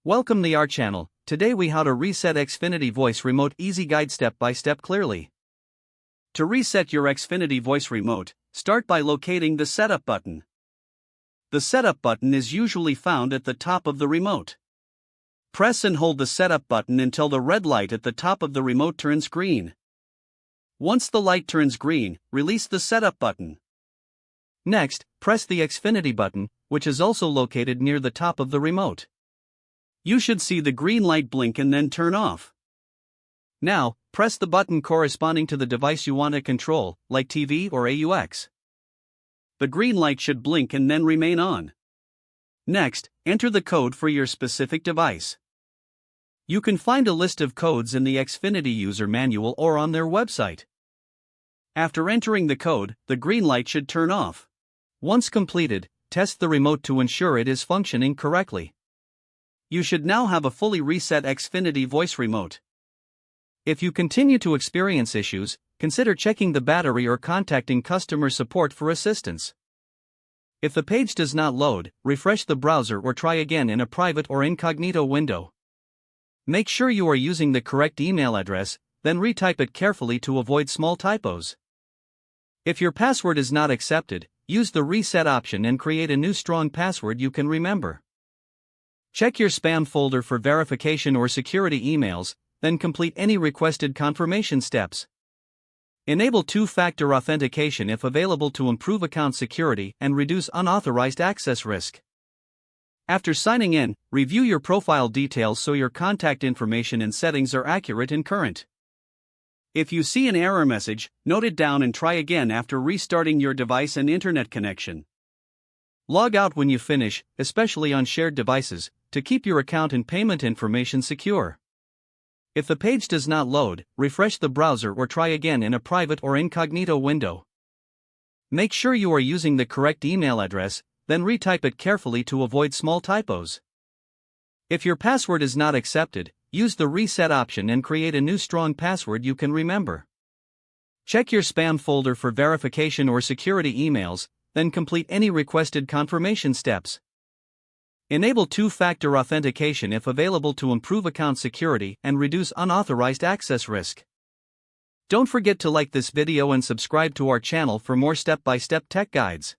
Welcome to our channel. Today we how to reset Xfinity voice remote easy guide step by step clearly. To reset your Xfinity voice remote, start by locating the setup button. The setup button is usually found at the top of the remote. Press and hold the setup button until the red light at the top of the remote turns green. Once the light turns green, release the setup button. Next, press the Xfinity button, which is also located near the top of the remote. You should see the green light blink and then turn off. Now, press the button corresponding to the device you want to control, like TV or AUX. The green light should blink and then remain on. Next, enter the code for your specific device. You can find a list of codes in the Xfinity user manual or on their website. After entering the code, the green light should turn off. Once completed, test the remote to ensure it is functioning correctly. You should now have a fully reset Xfinity voice remote. If you continue to experience issues, consider checking the battery or contacting customer support for assistance. If the page does not load, refresh the browser or try again in a private or incognito window. Make sure you are using the correct email address, then retype it carefully to avoid small typos. If your password is not accepted, use the reset option and create a new strong password you can remember. Check your spam folder for verification or security emails, then complete any requested confirmation steps. Enable two-factor authentication if available to improve account security and reduce unauthorized access risk. After signing in, review your profile details so your contact information and settings are accurate and current. If you see an error message, note it down and try again after restarting your device and internet connection. Log out when you finish, especially on shared devices, to keep your account and payment information secure. If the page does not load, refresh the browser or try again in a private or incognito window. Make sure you are using the correct email address, then retype it carefully to avoid small typos. If your password is not accepted, use the reset option and create a new strong password you can remember. Check your spam folder for verification or security emails, then complete any requested confirmation steps. Enable two-factor authentication if available to improve account security and reduce unauthorized access risk. Don't forget to like this video and subscribe to our channel for more step-by-step tech guides.